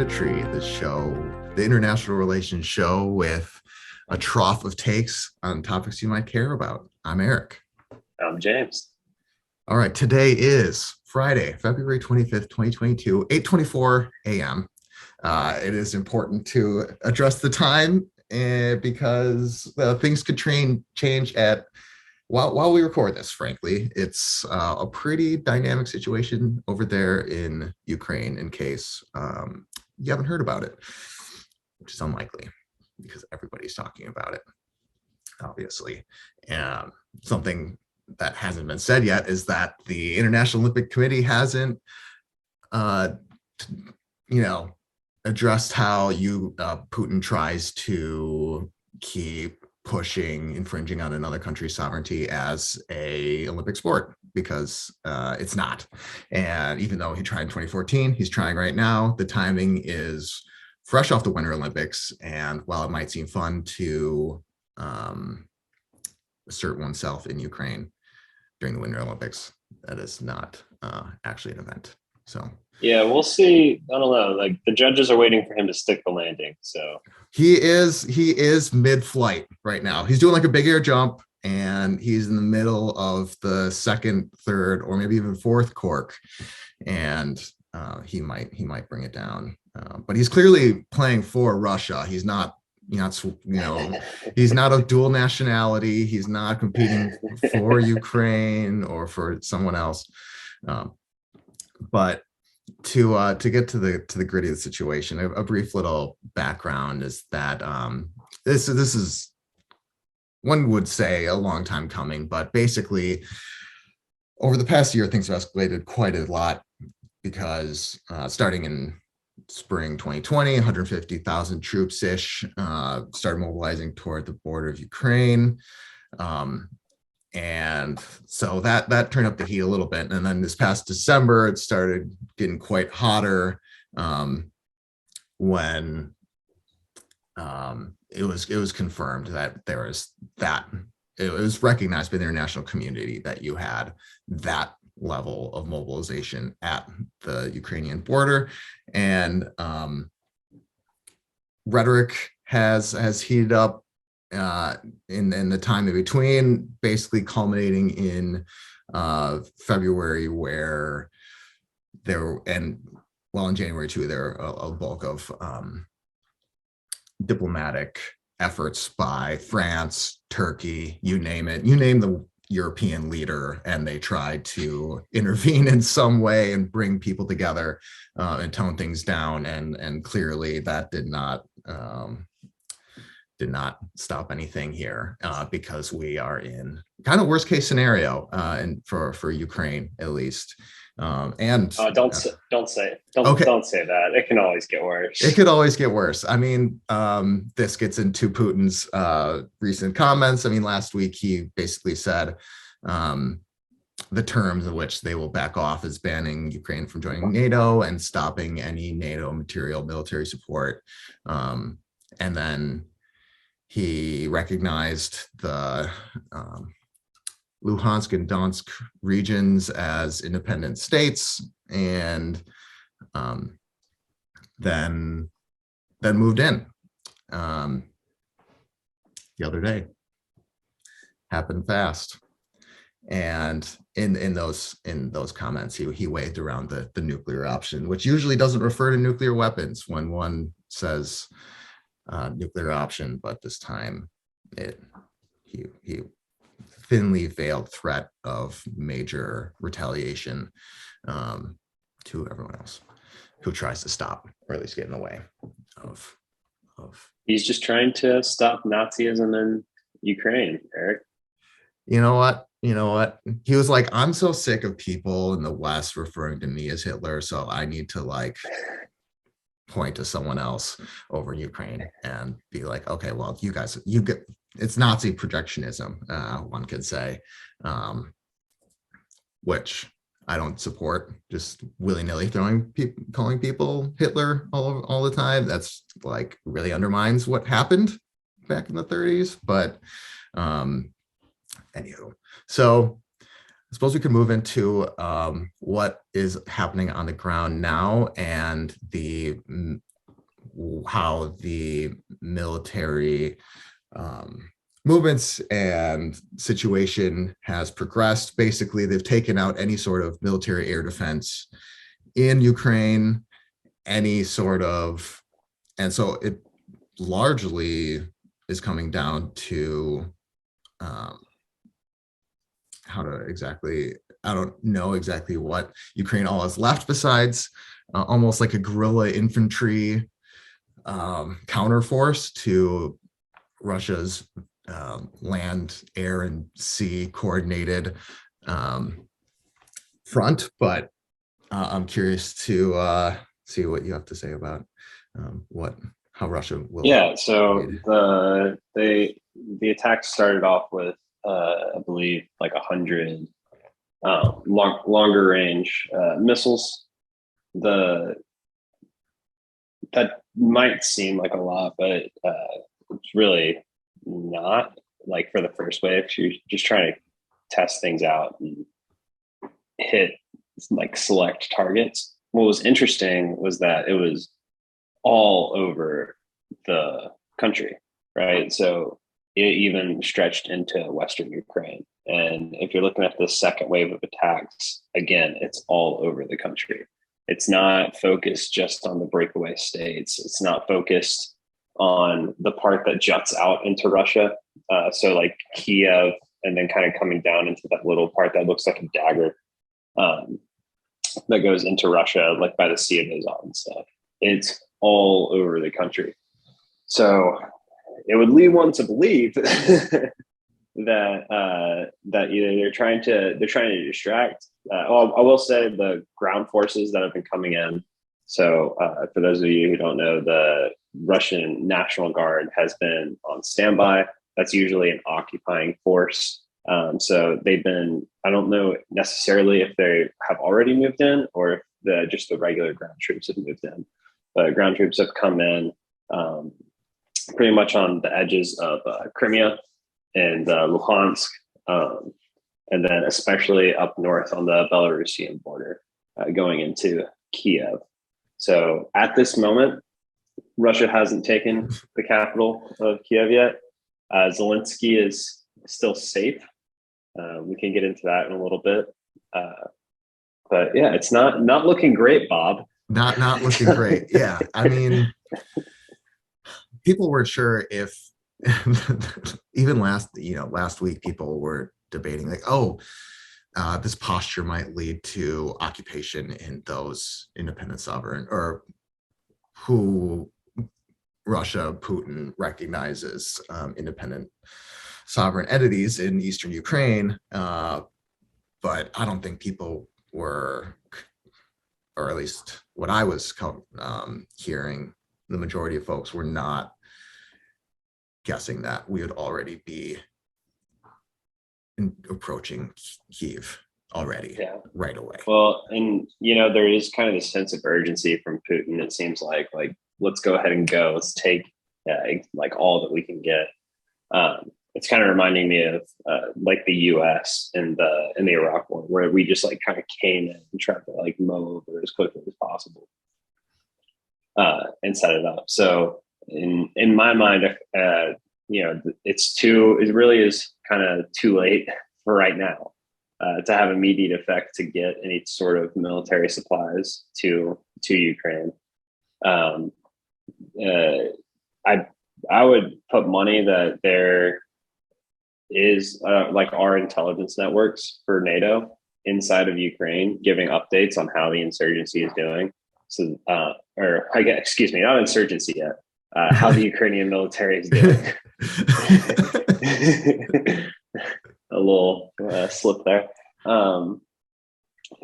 Punditry, the international relations show with a trough of takes on topics you might care about. I'm Eric. I'm James. All right, today is Friday, February 25th, 2022, 8:24 a.m. It is important to address the time because things could change at while we record this. Frankly, it's a pretty dynamic situation over there in Ukraine. In case you haven't heard about it, which is unlikely because everybody's talking about it, obviously. And something that hasn't been said yet is that the International Olympic Committee hasn't, addressed how Putin tries to keep pushing infringing on another country's sovereignty as a Olympic sport, because it's not. And even though he tried in 2014, he's trying right now. The timing is fresh off the Winter Olympics, and while it might seem fun to assert oneself in Ukraine during the Winter Olympics, that is not actually an event. So yeah, we'll see. I don't know. Like, the judges are waiting for him to stick the landing. So he is mid-flight right now. He's doing like a big air jump, and he's in the middle of the second, third, or maybe even fourth cork, and he might bring it down. But he's clearly playing for Russia. He's not he's not of dual nationality. He's not competing for Ukraine or for someone else. But to get to the gritty of the situation, a brief little background is that this is, one would say, a long time coming, but basically over the past year things have escalated quite a lot, because starting in spring 2020, 150,000 troops-ish started mobilizing toward the border of Ukraine. And so that turned up the heat a little bit. And then this past December, it started getting quite hotter when it was confirmed that it was recognized by the international community that you had that level of mobilization at the Ukrainian border. And rhetoric has heated up in the time in between, basically culminating in February, where in January too, there are a bulk of diplomatic efforts by France, Turkey, you name it, you name the European leader, and they tried to intervene in some way and bring people together and tone things down, and clearly that did not stop anything here, because we are in kind of worst case scenario, and for Ukraine at least. don't say that. It can always get worse. It could always get worse. I mean, this gets into Putin's recent comments. I mean, last week he basically said the terms in which they will back off is banning Ukraine from joining NATO and stopping any NATO military support. And then he recognized the Luhansk and Donetsk regions as independent states, and then moved in the other day. Happened fast. And in those comments, he waved around the nuclear option, which usually doesn't refer to nuclear weapons when one says nuclear option, but this time he thinly veiled threat of major retaliation to everyone else who tries to stop, or at least get in the way of. He's just trying to stop Nazism in Ukraine, Eric. You know what? He was like, I'm so sick of people in the West referring to me as Hitler, so I need to point to someone else over in Ukraine and be like, okay, well, you get, it's Nazi projectionism, one could say, which I don't support. Just willy-nilly calling people Hitler all the time. That's really undermines what happened back in the 30s. But anywho, so I suppose we could move into what is happening on the ground now, and the how the military movements and situation has progressed. Basically, they've taken out any sort of military air defense in Ukraine, any sort of, and so it largely is coming down to how to exactly, I don't know exactly what Ukraine all has left besides almost like a guerrilla infantry counterforce to Russia's land, air, and sea coordinated front. But I'm curious to see what you have to say about how Russia will. Yeah. So the attack started off with I believe like 100 longer range missiles. That might seem like a lot, but it's really not. Like for the first wave, you're just trying to test things out and hit like select targets. What was interesting was that it was all over the country, right? So it even stretched into Western Ukraine. And if you're looking at the second wave of attacks, again, it's all over the country. It's not focused just on the breakaway states. It's not focused on the part that juts out into Russia. So like Kiev, and then kind of coming down into that little part that looks like a dagger that goes into Russia, like by the Sea of Azov and stuff. It's all over the country. So it would lead one to believe that either they're trying to distract. I will say the ground forces that have been coming in. So for those of you who don't know, the Russian National Guard has been on standby. That's usually an occupying force. So they've been, I don't know necessarily if they have already moved in or if just the regular ground troops have moved in. But ground troops have come in pretty much on the edges of Crimea and Luhansk, and then especially up north on the Belarusian border, going into Kiev. So at this moment, Russia hasn't taken the capital of Kiev yet. Zelensky is still safe. We can get into that in a little bit. But yeah, it's not looking great, Bob. Not looking great. Yeah. I mean, people weren't sure if even last week, people were debating like, this posture might lead to occupation in those independent sovereign or who Russia, Putin recognizes independent sovereign entities in Eastern Ukraine. But I don't think people were, or at least what I was hearing, the majority of folks were not guessing that we would already be approaching Kyiv already right away. Well, and there is kind of a sense of urgency from Putin. It seems like let's go ahead and go. Let's take like all that we can get. It's kind of reminding me of like the U.S. in the Iraq War, where we just like kind of came in and tried to like mow over as quickly as possible and set it up. So in my mind, it really is kind of too late for right now to have immediate effect to get any sort of military supplies to Ukraine. I would put money that there is like our intelligence networks for NATO inside of Ukraine giving updates on how the insurgency is doing. So, excuse me, not insurgency yet. How the Ukrainian military is doing. A little slip there. Who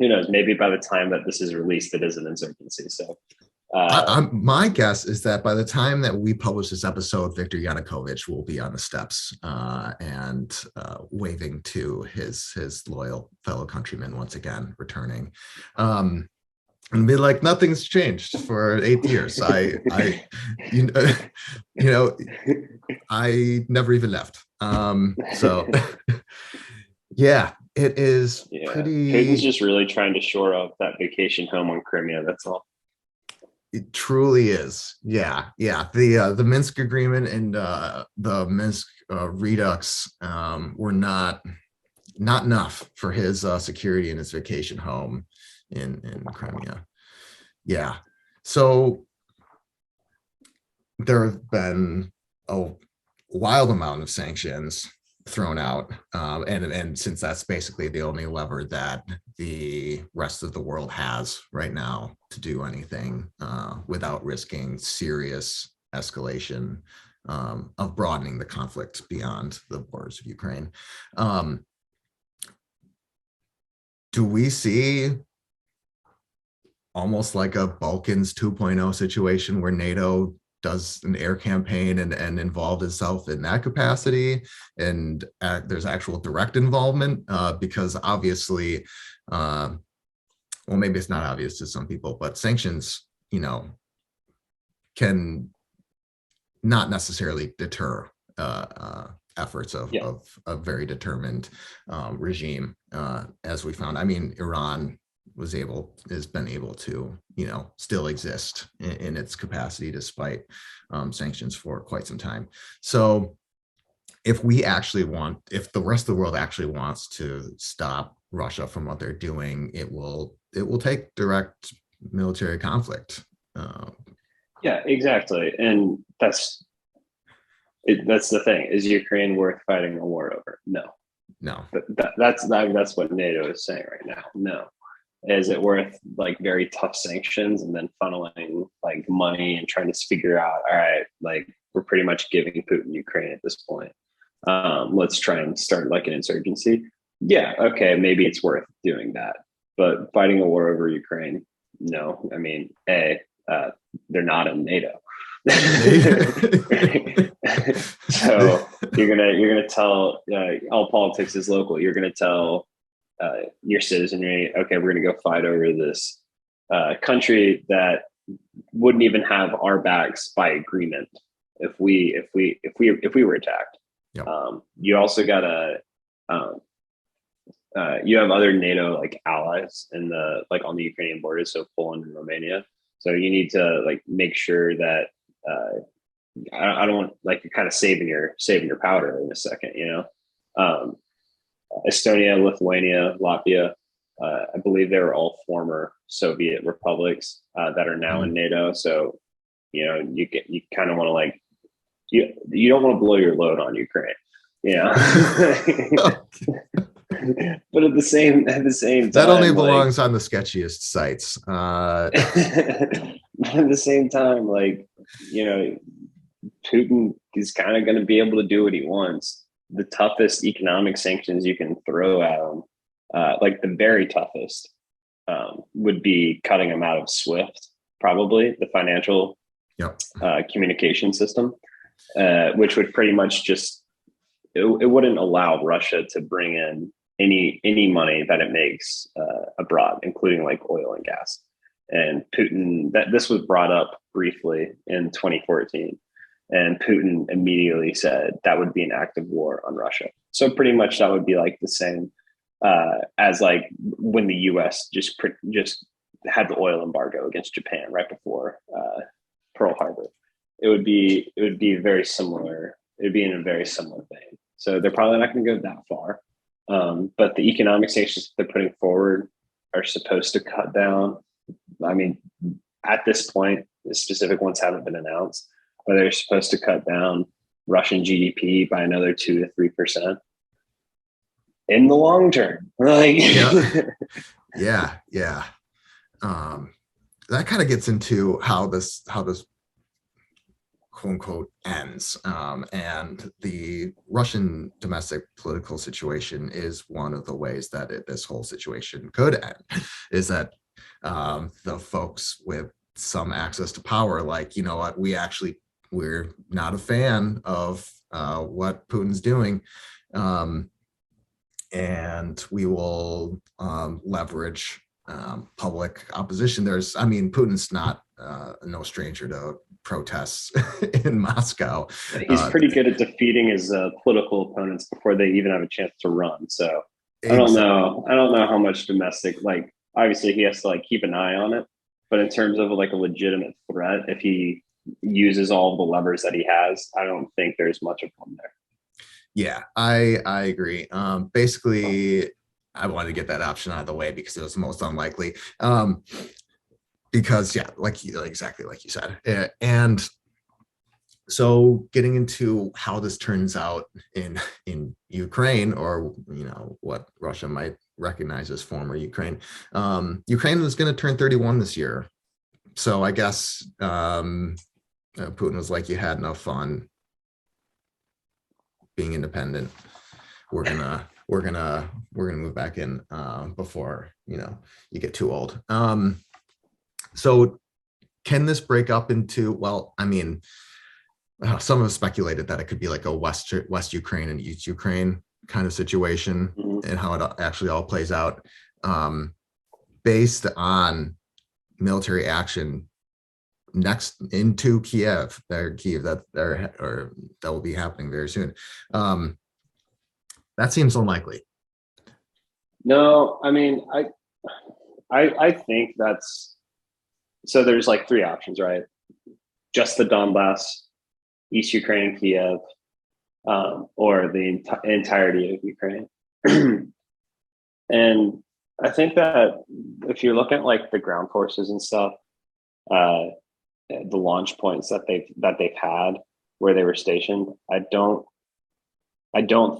knows? Maybe by the time that this is released, it is an insurgency. So, my guess is that by the time that we publish this episode, Viktor Yanukovych will be on the steps and waving to his loyal fellow countrymen once again, returning. And be like, nothing's changed for 8 years. I never even left. So yeah, it is pretty. Putin's just really trying to shore up that vacation home on Crimea. That's all. It truly is. Yeah, yeah. The Minsk agreement and the Minsk redux were not enough for his security and his vacation home in Crimea. Yeah. So there have been a wild amount of sanctions thrown out, and since that's basically the only lever that the rest of the world has right now to do anything without risking serious escalation of broadening the conflict beyond the borders of Ukraine. Do we see almost like a Balkans 2.0 situation where NATO does an air campaign and involved itself in that capacity, and there's actual direct involvement? Because obviously, well, maybe it's not obvious to some people, but sanctions, can not necessarily deter efforts of a very determined regime, as we found. I mean, Iran has been able to, still exist in its capacity despite sanctions for quite some time. So if the rest of the world actually wants to stop Russia from what they're doing, it will take direct military conflict. Yeah, exactly. And that's the thing. Is Ukraine worth fighting a war over? No. That's what NATO is saying right now. No. Is it worth like very tough sanctions and then funneling like money and trying to figure out, all right, like we're pretty much giving Putin Ukraine at this point. Let's try and start like an insurgency. Yeah, okay, maybe it's worth doing that. But fighting a war over Ukraine, no. I mean, they're not in NATO. So you're gonna tell all politics is local. You're gonna tell your citizenry, okay, we're gonna go fight over this country that wouldn't even have our backs by agreement if we were attacked. Yep. You also gotta you have other NATO like allies in on the Ukrainian border, so Poland and Romania. So you need to like make sure that I don't want like you're kind of saving your powder in a second, Estonia, Lithuania, Latvia, I believe they were all former Soviet republics that are now in NATO. So you kind of want to like you don't want to blow your load on Ukraine, But at the same time, that only belongs on the sketchiest sites. At the same time, like Putin is kind of going to be able to do what he wants. The toughest economic sanctions you can throw at him, like the very toughest, would be cutting him out of SWIFT, probably the financial communication system, which would pretty much just it wouldn't allow Russia to bring in any money that it makes abroad, including like oil and gas. And Putin, this was brought up briefly in 2014. And Putin immediately said that would be an act of war on Russia. So pretty much that would be like the same as like when the U.S. just had the oil embargo against Japan right before Pearl Harbor. It would be very similar. It would be in a very similar vein. So they're probably not going to go that far. But the economic sanctions they're putting forward are supposed to cut down. I mean, at this point, the specific ones haven't been announced, but they're supposed to cut down Russian GDP by another 2 to 3% in the long term. Like, yeah. That kind of gets into how this quote unquote ends. And the Russian domestic political situation is one of the ways that this whole situation could end, is that the folks with some access to power, like, you know what, we're not a fan of what Putin's doing. And we will leverage public opposition. Putin's not no stranger to protests in Moscow. He's pretty good at defeating his political opponents before they even have a chance to run. So exactly. I don't know how much domestic, like, obviously he has to like keep an eye on it. But in terms of like a legitimate threat, if he uses all the levers that he has, I don't think there's much of one there. Yeah, I agree. Basically, I wanted to get that option out of the way because it was the most unlikely. Because yeah, exactly like you said. And so getting into how this turns out in Ukraine, or what Russia might recognize as former Ukraine. Ukraine was going to turn 31 this year. So I guess Putin was like, you had enough fun being independent. We're gonna move back in before you get too old. So can this break up into, well, I mean, some have speculated that it could be like a West Ukraine and East Ukraine kind of situation, and how it actually all plays out, based on military action next into Kiev that will be happening very soon. That seems unlikely. No, I mean, I think that's, so there's like three options, right? Just the Donbass, East Ukraine, Kiev, or the entirety of Ukraine. And I think that if you look at like the ground forces and stuff, the launch points that they've had where they were stationed, I don't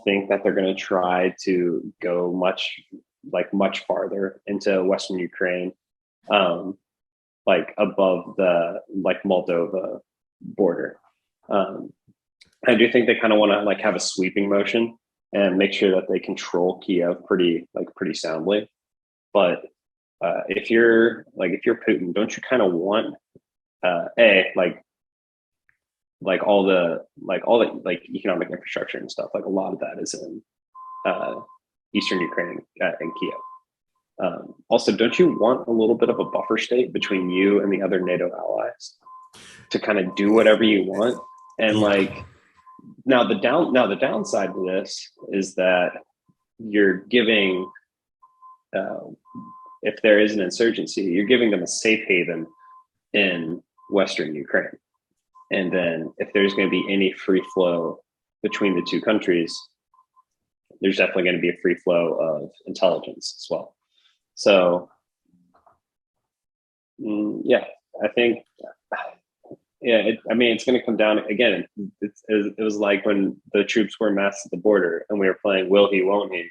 think that they're going to try to go much farther into Western Ukraine, like above the like Moldova border. I do think they kind of want to like have a sweeping motion and make sure that they control Kiev pretty soundly. But if you're Putin, don't you kind of want all the economic infrastructure and stuff? Like a lot of that is in Eastern Ukraine and Kiev. Also, don't you want a little bit of a buffer state between you and the other NATO allies to kind of do whatever you want? And now the downside to this is that you're giving, if there is an insurgency, you're giving them a safe haven in Western Ukraine. And then if there's going to be any free flow between the two countries, there's definitely going to be a free flow of intelligence as well. So, yeah, I think, it's going to come down again. It was like when the troops were massed at the border and we were playing will he, won't he?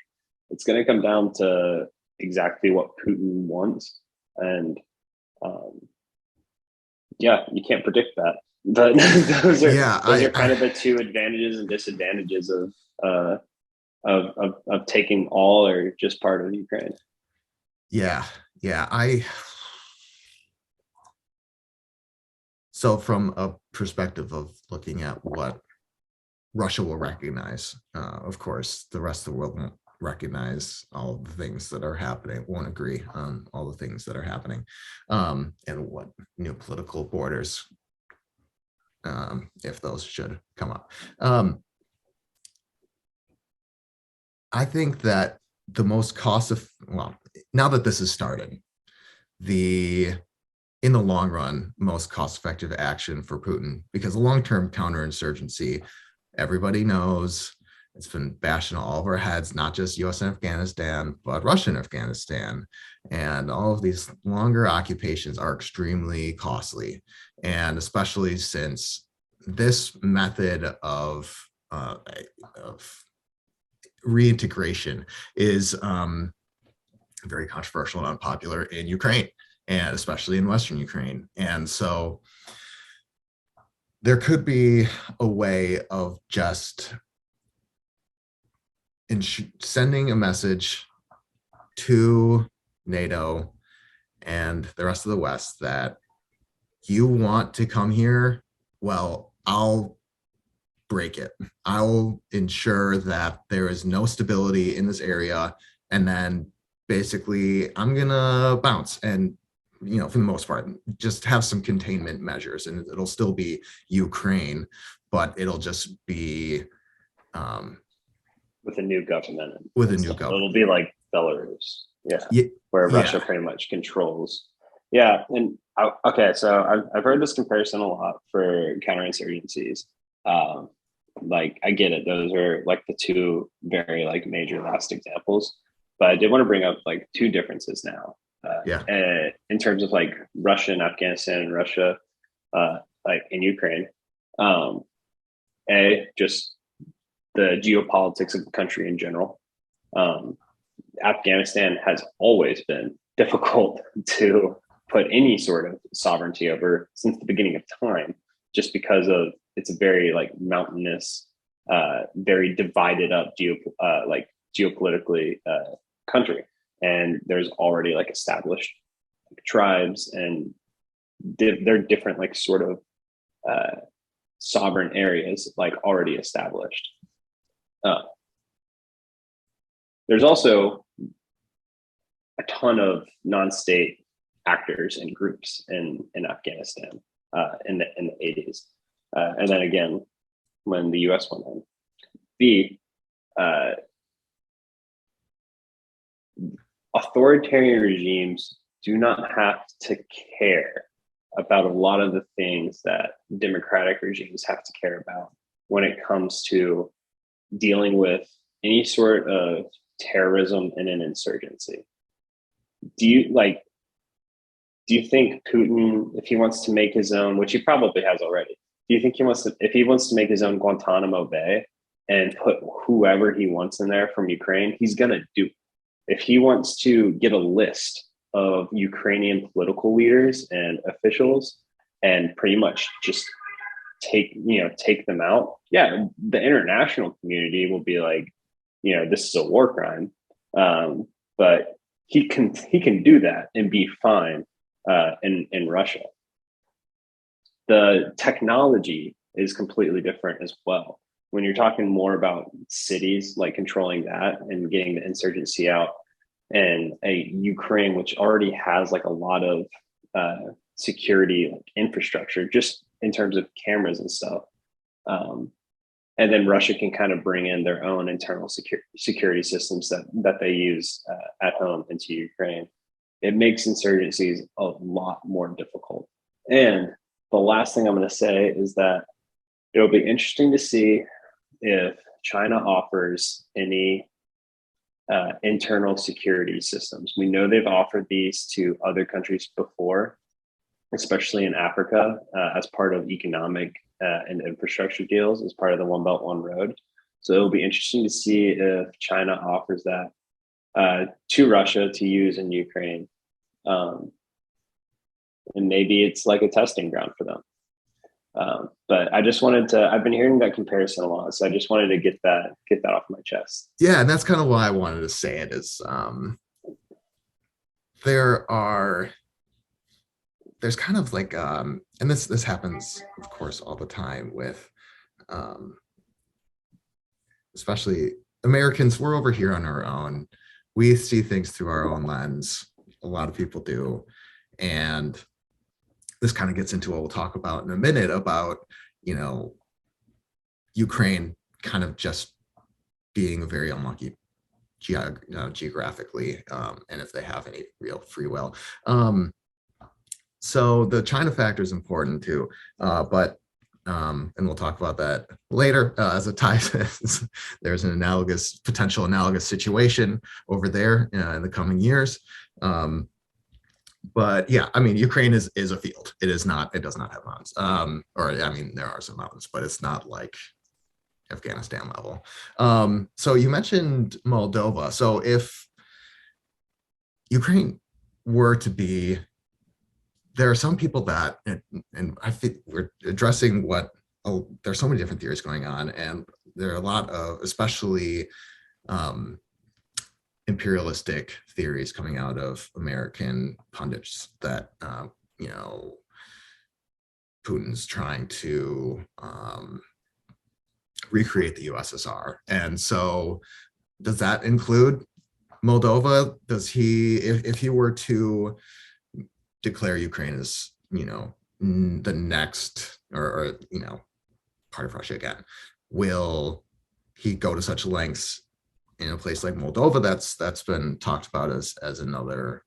It's going to come down to exactly what Putin wants. And you can't predict that. But those are kind of the two advantages and disadvantages of taking all or just part of Ukraine. So from a perspective of looking at what Russia will recognize, of course, the rest of the world won't recognize all the things that are happening, won't agree on all the things that are happening, and what new political borders, if those should come up. I think that the most now that this has started, in the long run, most cost-effective action for Putin, because the long-term counterinsurgency, everybody knows, it's been bashed in all of our heads, not just US and Afghanistan, but Russia and Afghanistan. And all of these longer occupations are extremely costly. And especially since this method of reintegration is very controversial and unpopular in Ukraine, and especially in Western Ukraine. And so there could be a way of just sending a message to NATO and the rest of the West that you want to come here, well, I'll break it. I'll ensure that there is no stability in this area. And then basically I'm gonna bounce and, for the most part, just have some containment measures, and it'll still be Ukraine, but it'll just be with a new government. It'll be like Belarus, where Russia pretty much controls. Yeah, and Okay, so I've heard this comparison a lot for counterinsurgencies. Um, like I get it; those are like the two very like major last examples. But I did want to bring up like two differences now, Yeah. in terms of like Russia and Afghanistan and Russia, like in Ukraine. Um, just the geopolitics of the country in general. Um, Afghanistan has always been difficult to put any sort of sovereignty over since the beginning of time, just because of it's a very like mountainous, very divided up like geopolitically country, and there's already like established like, tribes and they're different like sort of uh, sovereign areas like already established. Uh, there's also a ton of non-state actors and groups in Afghanistan in the 80s, and then again when the U.S. went in. B, uh, authoritarian regimes do not have to care about a lot of the things that democratic regimes have to care about when it comes to dealing with any sort of terrorism and an insurgency. Do you like do you think Putin, if he wants to make his own, which he probably has already, do you think he wants to, if he wants to make his own Guantanamo Bay and put whoever he wants in there from Ukraine, he's going to do it. If he wants to get a list of Ukrainian political leaders and officials and pretty much just take them out, yeah, the international community will be like, this is a war crime. But he can do that and be fine in Russia. The technology is completely different as well. When you're talking more about cities, like controlling that and getting the insurgency out, and a Ukraine which already has like a lot of security like, infrastructure, just in terms of cameras and stuff. And then Russia can kind of bring in their own internal security systems that they use at home into Ukraine. It makes insurgencies a lot more difficult. And the last thing I'm going to say is that it'll be interesting to see if China offers any internal security systems. We know they've offered these to other countries before, especially in Africa, as part of economic and infrastructure deals, as part of the One Belt, One Road. So it'll be interesting to see if China offers that to Russia to use in Ukraine. And maybe it's like a testing ground for them. But I just wanted to, I've been hearing that comparison a lot. So I just wanted to get that off my chest. Yeah. And that's kind of why I wanted to say it is there's kind of like, and this happens, of course, all the time with, especially Americans, we're over here on our own. We see things through our own lens. A lot of people do. And this kind of gets into what we'll talk about in a minute about, Ukraine kind of just being very unlucky geographically, and if they have any real free will. So the China factor is important too, but and we'll talk about that later as it ties. There's an potential analogous situation over there in the coming years. But yeah, I mean, Ukraine is a field. It does not have mountains. There are some mountains, but it's not like Afghanistan level. So you mentioned Moldova. So if Ukraine were to be, there are some people that, and I think we're addressing there's so many different theories going on, and there are a lot of, especially imperialistic theories coming out of American pundits that, Putin's trying to recreate the USSR. And so does that include Moldova? Does he, if he were to declare Ukraine as, the next or part of Russia again, will he go to such lengths in a place like Moldova that's been talked about as another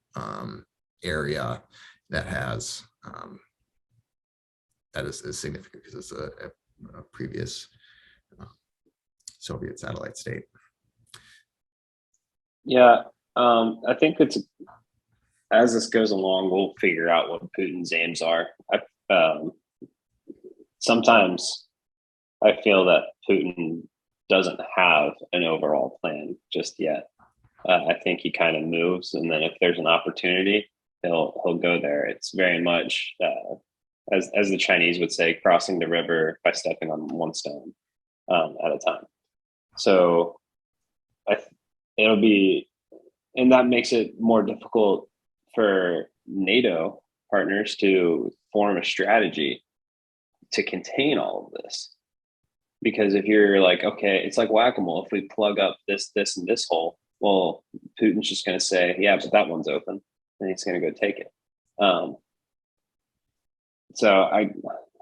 area that has that is significant because it's a previous Soviet satellite state. Yeah, I think it's, as this goes along, we'll figure out what Putin's aims are. Sometimes I feel that Putin doesn't have an overall plan just yet. I think he kind of moves, and then if there's an opportunity, he'll go there. It's very much, as the Chinese would say, crossing the river by stepping on one stone at a time. So it'll be, and that makes it more difficult for NATO partners to form a strategy to contain all of this. Because if you're like, okay, it's like whack-a-mole. If we plug up this, and this hole, well, Putin's just going to say, yeah, but that one's open, and he's going to go take it. So I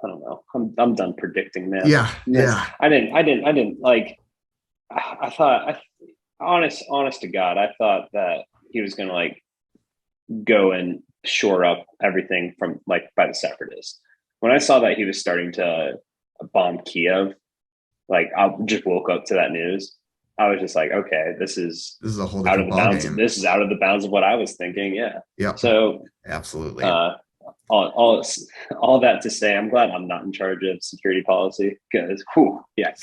don't know. I'm done predicting, man. Yeah, yeah. I didn't like. I thought, honest to God, I thought that he was going to like go and shore up everything from like by the separatists. When I saw that he was starting to bomb Kiev, like I just woke up to that news. I was just like, okay, this is a whole out of different the bounds. ballgame. This is out of the bounds of what I was thinking. Yeah. Yeah. So absolutely. All that to say, I'm glad I'm not in charge of security policy because, yeah,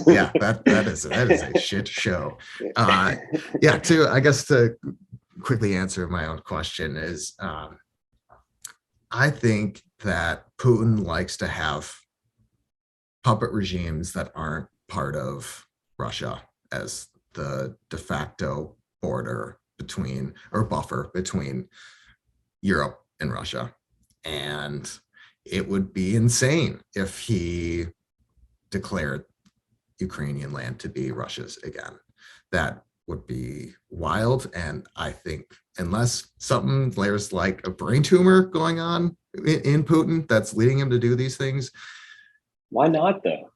yeah, that is a shit show. Yeah. I guess to quickly answer my own question is, I think that Putin likes to have puppet regimes that aren't part of Russia as the de facto border between, or buffer between, Europe and Russia. And it would be insane if he declared Ukrainian land to be Russia's again. That would be wild. And I think unless there's like a brain tumor going on in Putin that's leading him to do these things. Why not though?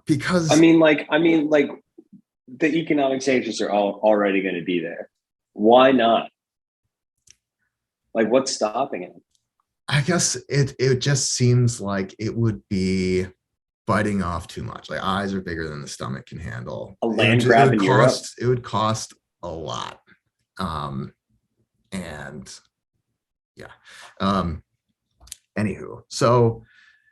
Because I mean, the economic sanctions are already going to be there. Why not? Like, what's stopping him? I guess it just seems like it would be biting off too much. Like, eyes are bigger than the stomach can handle. A land grab in Europe? It would cost a lot. And yeah. Anywho, so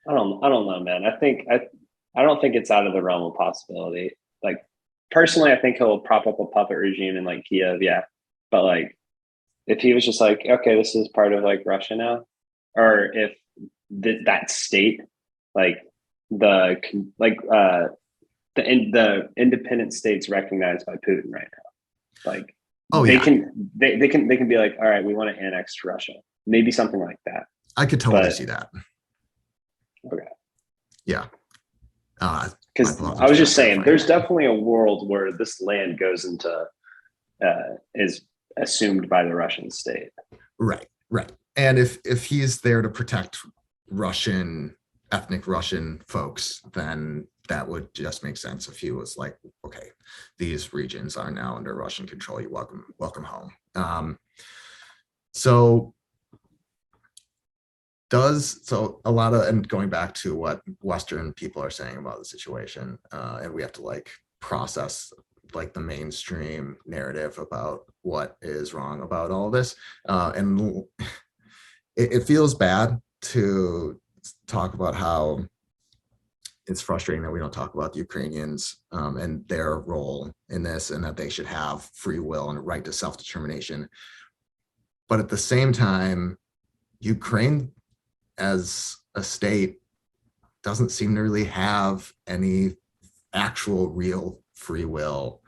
I don't know, man. I don't think it's out of the realm of possibility. Like, personally, I think he'll prop up a puppet regime in like Kiev, yeah. But like, if he was just like, okay, this is part of like Russia now, or if that state, like the independent states recognized by Putin right now, like they can be like, all right, we want to annex Russia, maybe something like that. I could totally see that. Okay. Yeah. Because I was just saying, there's definitely a world where this land goes into is assumed by the Russian state. Right. And if he's there to protect ethnic Russian folks, then that would just make sense. If he was like, okay, these regions are now under Russian control, you welcome home. So a lot of, and going back to what Western people are saying about the situation, and we have to like process like the mainstream narrative about what is wrong about all this. And it feels bad to talk about how it's frustrating that we don't talk about the Ukrainians and their role in this, and that they should have free will and a right to self-determination. But at the same time, Ukraine as a state doesn't seem to really have any actual real free will,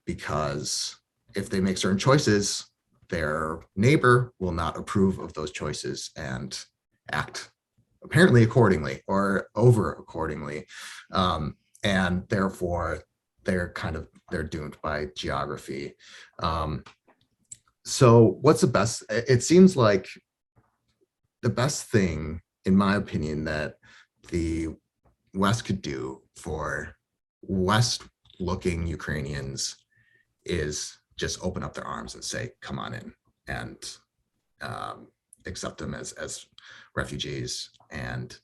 because if they make certain choices, their neighbor will not approve of those choices and act apparently accordingly or over accordingly. And therefore they're doomed by geography. So what's the best? It seems like the best thing, in my opinion, that the West could do for West-looking Ukrainians is just open up their arms and say, come on in. And accept them as refugees and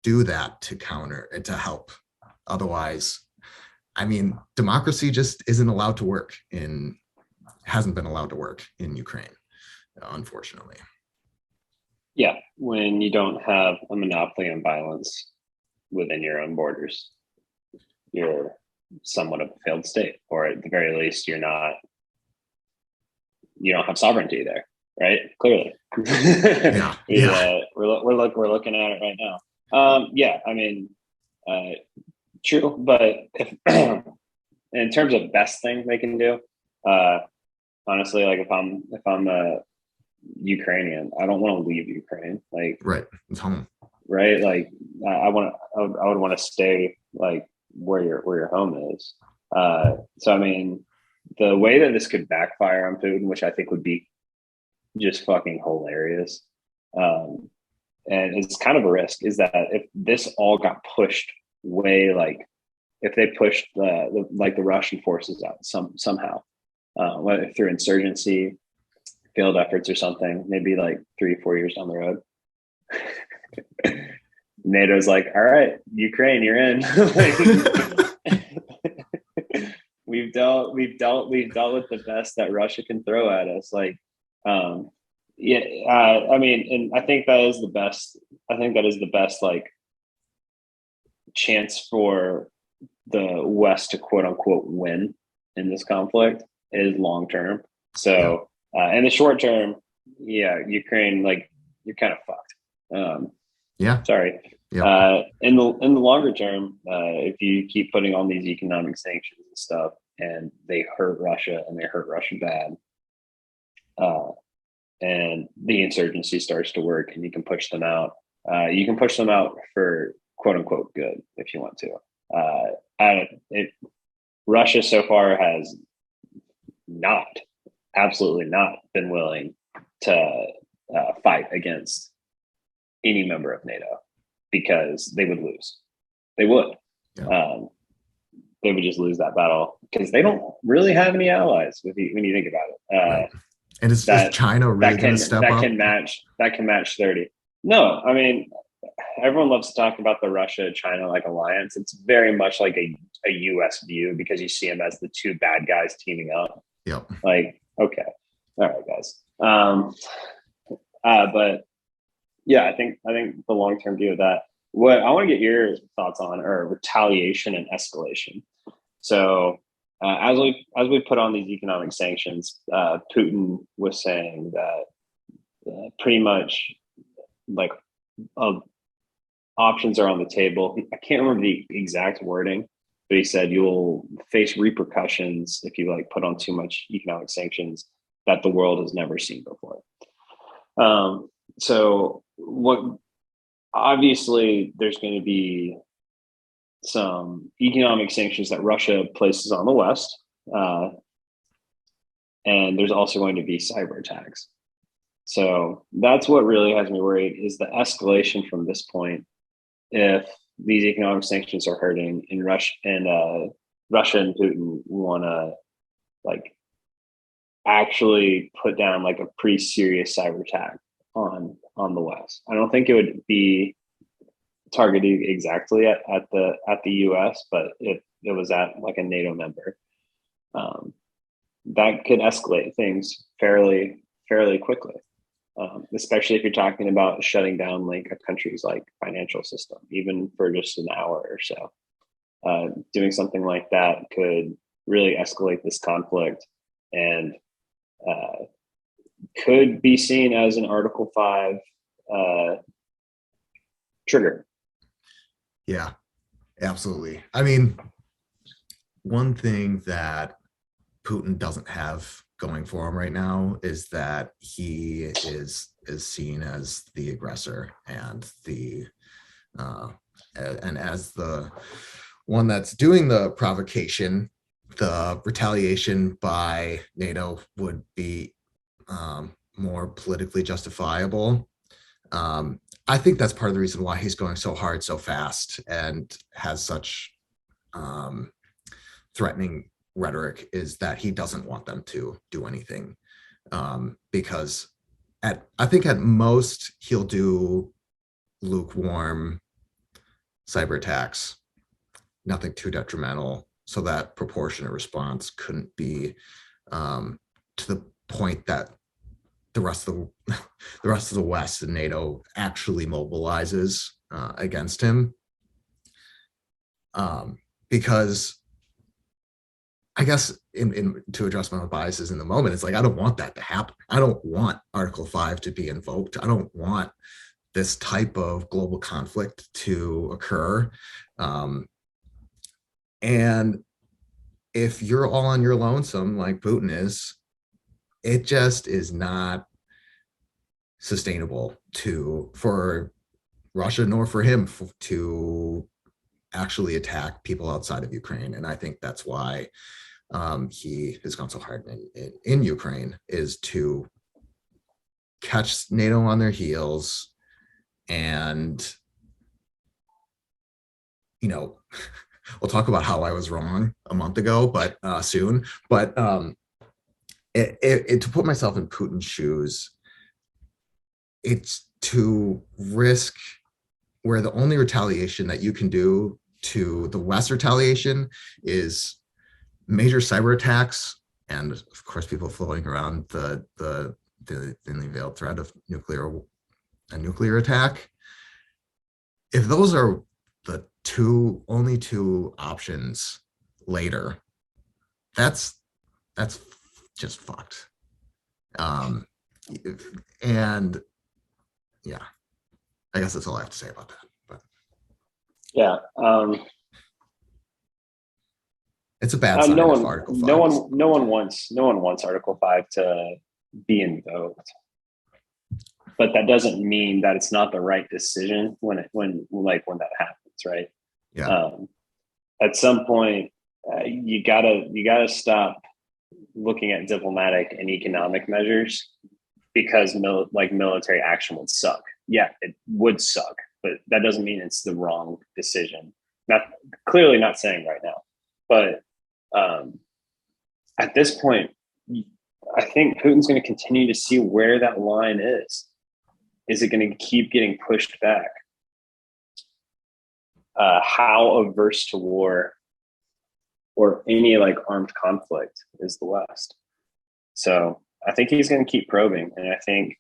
do that to counter and to help. Otherwise, I mean, democracy just isn't allowed to work hasn't been allowed to work in Ukraine, unfortunately. Yeah, when you don't have a monopoly on violence within your own borders, you're somewhat of a failed state, or at the very least, you don't have sovereignty there, right? Clearly, Yeah, yeah, we're looking at it right now. Yeah, I mean, true, but if in terms of best thing they can do, honestly, like if I'm a Ukrainian, I don't want to leave Ukraine. Like, right, it's home. Right, like I would want to stay like where your home is. So I mean, the way that this could backfire on Putin, which I think would be just fucking hilarious, and it's kind of a risk, is that if this all got pushed way, like if they pushed the Russian forces out somehow, whether through insurgency, failed efforts or something, maybe like 3-4 years down the road, NATO's like, all right, Ukraine, you're in. we've dealt with the best that Russia can throw at us. Like, I mean, and I think that is the best. I think that is the best, like, chance for the West to quote unquote win in this conflict is long term. So, in the short term, yeah, Ukraine, like, you're kind of fucked. Yeah. Sorry. Yeah. In the longer term, if you keep putting on these economic sanctions and stuff, and they hurt Russia and they hurt Russia bad, and the insurgency starts to work, and you can push them out. You can push them out for quote unquote good if you want to. Russia so far has absolutely not been willing to fight against any member of NATO, because they would lose. They would. Yeah. They would just lose that battle because they don't really have any allies when you think about it. Right. And is China really going to step up? That can match 30. No, I mean, everyone loves to talk about the Russia-China like alliance. It's very much like a U.S. view, because you see them as the two bad guys teaming up. Yep. Like, okay, all right, guys. But yeah, I think the long-term view of that. What I want to get your thoughts on are retaliation and escalation. So as we put on these economic sanctions, Putin was saying that pretty much like options are on the table. I can't remember the exact wording, but he said you'll face repercussions if you like put on too much economic sanctions that the world has never seen before. So obviously there's going to be some economic sanctions that Russia places on the West. And there's also going to be cyber attacks. So that's what really has me worried, is the escalation from this point. If these economic sanctions are hurting, and Russia and Putin want to like actually put down like a pretty serious cyber attack on the West. I don't think it would be targeted exactly at the US, but if it was at like a NATO member, that could escalate things fairly quickly. Especially if you're talking about shutting down like a country's like financial system, even for just an hour or so. Doing something like that could really escalate this conflict, and could be seen as an Article 5 trigger. Yeah, absolutely. I mean, one thing that Putin doesn't have going for him right now is that he is seen as the aggressor and as the one that's doing the provocation. The retaliation by NATO would be more politically justifiable. I think that's part of the reason why he's going so hard so fast and has such threatening rhetoric, is that he doesn't want them to do anything, because I think at most he'll do lukewarm cyber attacks, nothing too detrimental, so that proportionate response couldn't be to the point that the rest of the rest of the West and NATO actually mobilizes against him. Because I guess to address my biases in the moment, it's like I don't want that to happen. I don't want Article 5 to be invoked. I don't want this type of global conflict to occur. And if you're all on your lonesome, like Putin is, it just is not sustainable for Russia nor for him to actually attack people outside of Ukraine. And I think that's why he has gone so hard in Ukraine, is to catch NATO on their heels. And, you know, we'll talk about how I was wrong a month ago, but soon. But to put myself in Putin's shoes, it's to risk where the only retaliation that you can do to the West retaliation is major cyber attacks, and of course people floating around the thinly veiled threat of a nuclear attack. If those are the only two options later, that's just fucked. And yeah, I guess that's all I have to say about that. But yeah, it's a bad sign no if one, Article 5. no one wants Article 5 to be invoked, but that doesn't mean that it's not the right decision when that happens, right? Yeah. At some point, you gotta stop looking at diplomatic and economic measures, because military action would suck. Yeah, it would suck, but that doesn't mean it's the wrong decision. Clearly not saying right now, but at this point, I think Putin's going to continue to see where that line is. Is it going to keep getting pushed back? How averse to war or any armed conflict is the West? So I think he's going to keep probing, and I think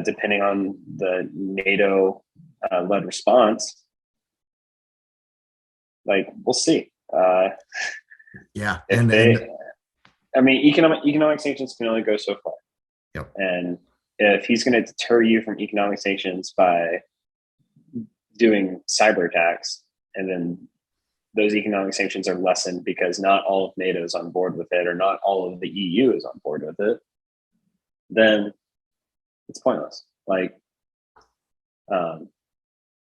depending on the NATO led response, we'll see. Yeah, I mean, economic sanctions can only go so far. Yep. And if he's going to deter you from economic sanctions by doing cyber attacks, and then those economic sanctions are lessened because not all of NATO is on board with it, or not all of the EU is on board with it, then it's pointless.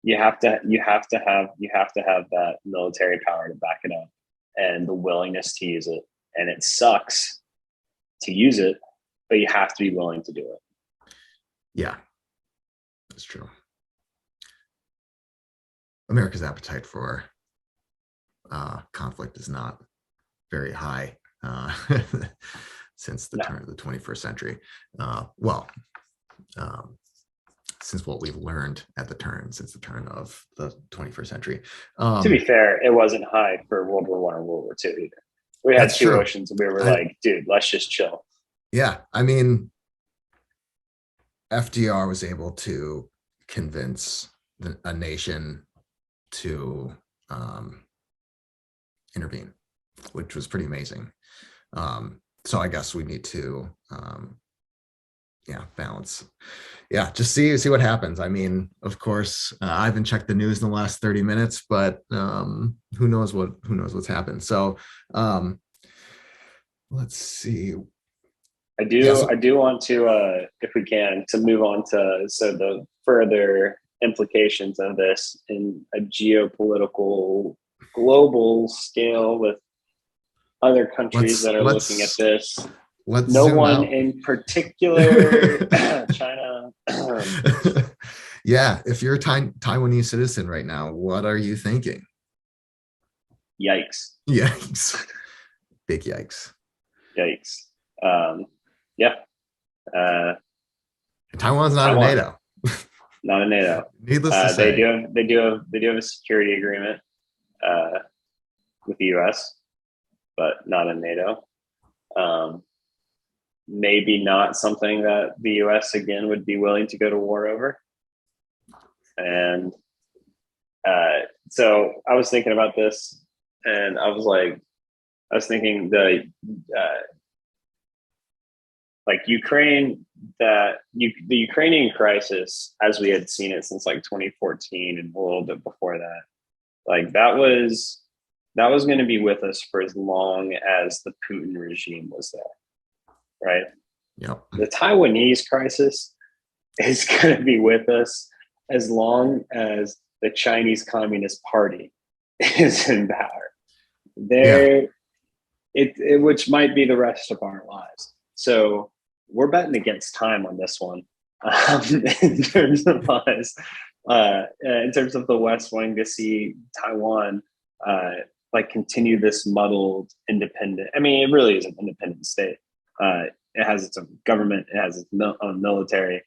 You have to have that military power to back it up, and the willingness to use it. And it sucks to use it, but you have to be willing to do it. Yeah, that's true. America's appetite for conflict is not very high since the turn of the 21st century. Since what we've learned since the turn of the 21st century. To be fair, it wasn't high for World War I or World War II either. We had two oceans, and we were dude, let's just chill. Yeah, I mean, FDR was able to convince a nation to intervene, which was pretty amazing. So I guess we need to balance. Yeah, just see what happens. I mean, of course, I haven't checked the news in the last 30 minutes, but who knows what's happened. So let's see. I do want to, if we can, to move on to the further implications of this in a geopolitical global scale with other countries that are looking at this. No one in particular, China. Yeah, if you're a Taiwanese citizen right now, what are you thinking? Yikes. Yikes. Big yikes. Yikes. Yeah. Taiwan's not in Taiwan, NATO. not in NATO. Needless to They say. do have a security agreement with the U.S., but not in NATO. Um, Maybe not something that the U.S. again would be willing to go to war over. And so I was thinking about this, and I was thinking like Ukraine, the Ukrainian crisis, as we had seen it since like 2014 and a little bit before that, like that was going to be with us for as long as the Putin regime was there, right? Yep. The Taiwanese crisis is going to be with us as long as the Chinese Communist Party is in power. Yeah. There, which might be the rest of our lives. So we're betting against time on this one, in terms of us, in terms of the West wanting to see Taiwan like continue this muddled independent. I mean, it really is an independent state. It has its own government. It has its own military.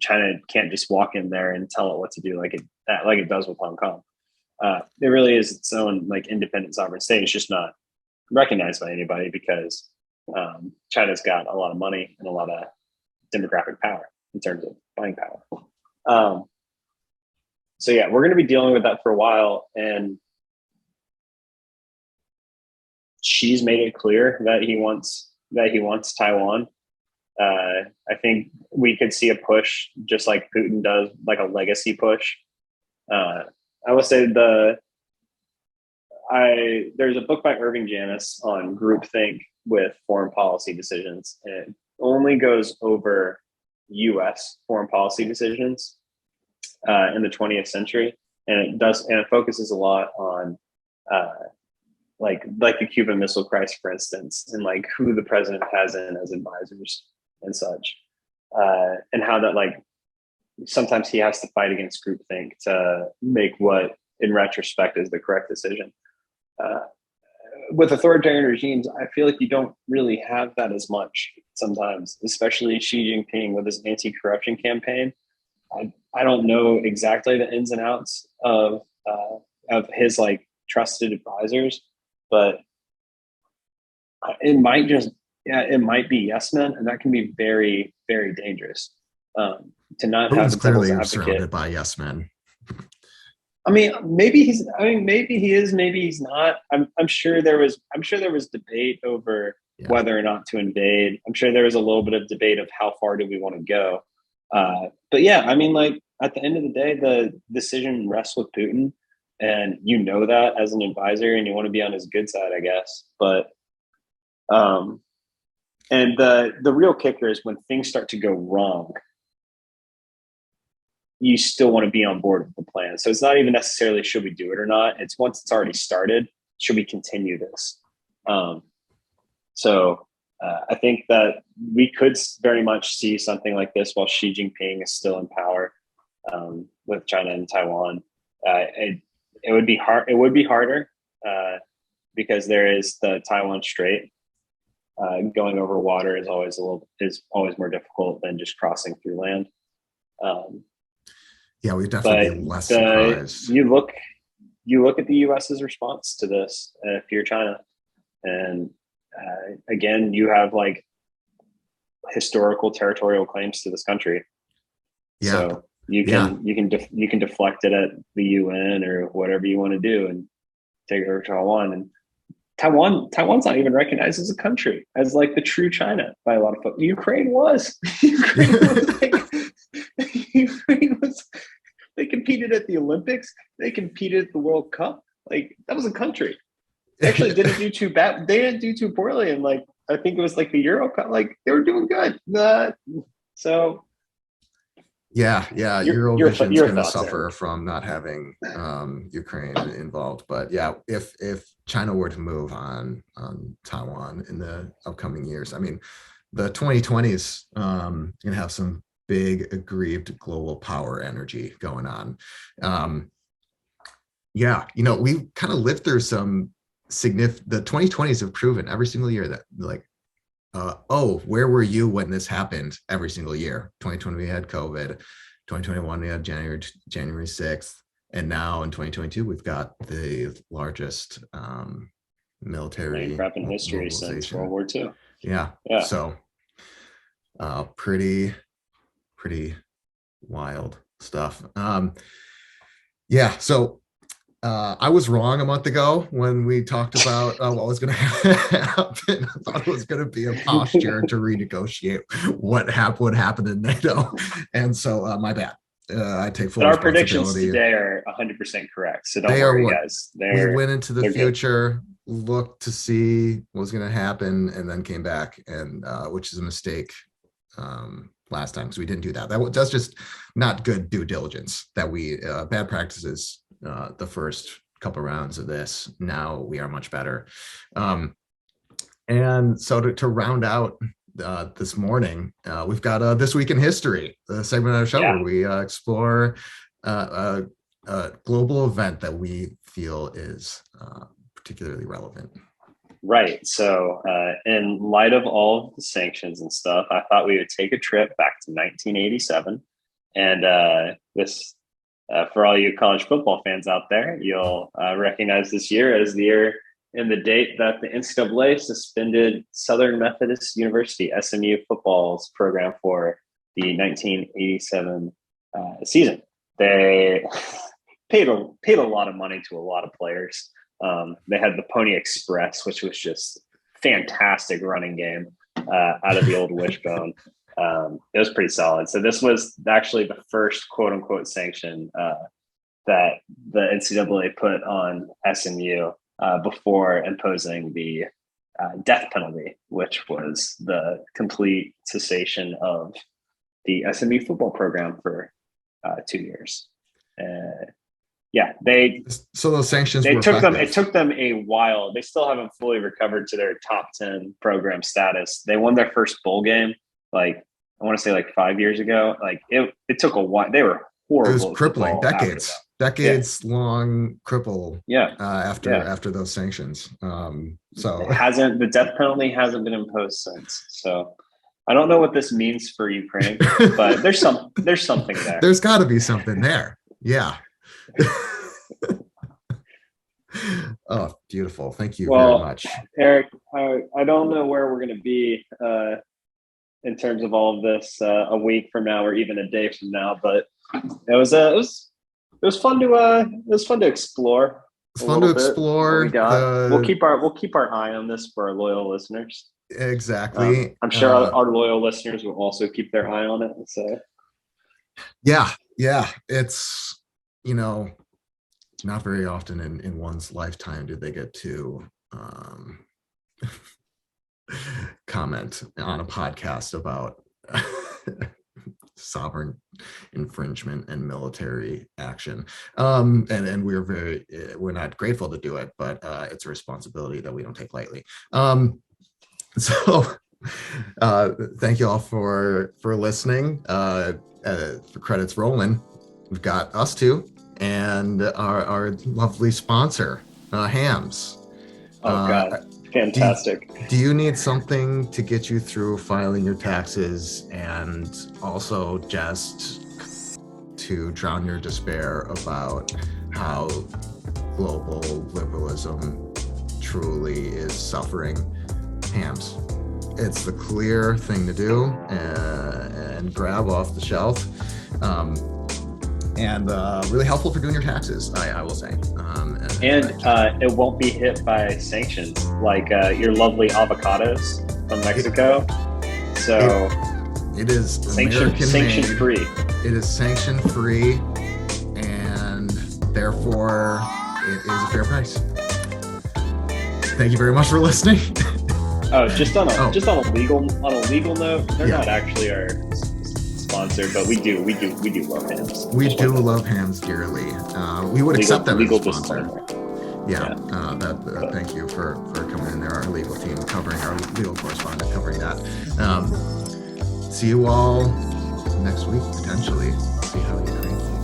China can't just walk in there and tell it what to do like it does with Hong Kong. It really is its own like independent sovereign state. It's just not recognized by anybody because China's got a lot of money and a lot of demographic power in terms of buying power. So yeah, we're going to be dealing with that for a while, and Xi's made it clear that he wants Taiwan. I think we could see a push just like Putin does, like a legacy push. I will say there's a book by Irving Janis on groupthink with foreign policy decisions. And it only goes over U.S. foreign policy decisions in the 20th century, and it focuses a lot on like the Cuban Missile Crisis, for instance, and like who the president has in as advisors and such, and how that like sometimes he has to fight against groupthink to make what in retrospect is the correct decision. With authoritarian regimes, I feel like you don't really have that as much sometimes, especially Xi Jinping with his anti-corruption campaign. I don't know exactly the ins and outs of his like trusted advisors, but it might be yes men, and that can be very, very dangerous. To not Putin's have a devil's clearly advocate. surrounded by yes men. I mean, maybe he is, maybe he's not. I'm sure there was debate over whether or not to invade. I'm sure there was a little bit of debate of how far do we want to go. But yeah, I mean, like at the end of the day, the decision rests with Putin, and you know that as an advisor, and you want to be on his good side, I guess. But and the real kicker is when things start to go wrong, you still want to be on board with the plan. So it's not even necessarily should we do it or not. It's once it's already started, should we continue this? So I think that we could very much see something like this while Xi Jinping is still in power with China and Taiwan. It would be hard. It would be harder because there is the Taiwan Strait. Going over water is always more difficult than just crossing through land. Yeah, we'd definitely be less surprised. You look at the U.S.'s response to this. If you're China, and again, you have like historical territorial claims to this country. Yeah. So you can deflect it at the UN or whatever you want to do, and take over Taiwan. And Taiwan's not even recognized as a country, as like the true China by a lot of folks. Ukraine was. Ukraine was. They competed at the Olympics. They competed at the World Cup. Like that was a country. They actually didn't do too bad. They didn't do too poorly. And like I think it was like the Euro Cup. Like they were doing good. So. Yeah, Eurovision's going to suffer from not having Ukraine involved. But yeah, if China were to move on Taiwan in the upcoming years, I mean, the 2020s going to have some big aggrieved global power energy going on. We kind of lived through some significant. The 2020s have proven every single year that like where were you when this happened every single year? 2020, we had COVID. 2021, we had January 6th. And now in 2022, we've got the largest military Land grab in history since mobilization. World War II. Yeah. Yeah. So pretty wild stuff. Yeah. So I was wrong a month ago when we talked about what was going to happen. I thought it was going to be a posture to renegotiate what would happen in NATO. And so my bad. I take full But our responsibility. predictions today are 100% correct. So don't They worry, are guys. We went into the good. future, looked to see what was going to happen, and then came back, and which is a mistake last time, because we didn't do that. That's just not good due diligence. That we bad practices the first couple rounds of this. Now we are much better. And so to round out this morning, we've got This Week in History, the segment of our show where we explore a global event that we feel is particularly relevant. Right. So in light of all of the sanctions and stuff, I thought we would take a trip back to 1987. And this, for all you college football fans out there, you'll recognize this year as the year and the date that the NCAA suspended Southern Methodist University, SMU football's program for the 1987 season. They paid a lot of money to a lot of players. They had the Pony Express, which was just fantastic running game out of the old wishbone. It was pretty solid. So this was actually the first quote unquote sanction that the NCAA put on SMU before imposing the death penalty, which was the complete cessation of the SMU football program for 2 years. So those sanctions it took effective. them a while. They still haven't fully recovered to their top 10 program status. They won their first bowl game, I want to say 5 years ago. It took a while. They were horrible. It was crippling, decades long cripple. After those sanctions. So the death penalty hasn't been imposed since. So I don't know what this means for Ukraine, but there's something there. There's got to be something there. Yeah. Oh, beautiful. Thank you very much, Eric. I don't know where we're going to be in terms of all of this a week from now or even a day from now, but it was fun to explore. It's fun to explore. We'll keep our eye on this for our loyal listeners. Exactly. I'm sure our loyal listeners will also keep their eye on it. So yeah, it's not very often in one's lifetime do they get to comment on a podcast about sovereign infringement and military action. And we're not grateful to do it, but it's a responsibility that we don't take lightly. So thank you all for listening. For credits rolling, we've got us two and our lovely sponsor, Hams. Oh God, fantastic. Do you need something to get you through filing your taxes and also just to drown your despair about how global liberalism truly is suffering? Hams. It's the clear thing to do and grab off the shelf. And really helpful for doing your taxes, I will say. It won't be hit by sanctions like your lovely avocados from Mexico. So it is sanction free. It is sanction free, and therefore it is a fair price. Thank you very much for listening. Oh, just on a legal note, they're not actually our sponsor, but we do love Hams. We do love Hams dearly. We would accept them as a sponsor. Thank you for coming in there. Our legal team covering, our legal correspondent covering that. See you all next week potentially. See how Ukraine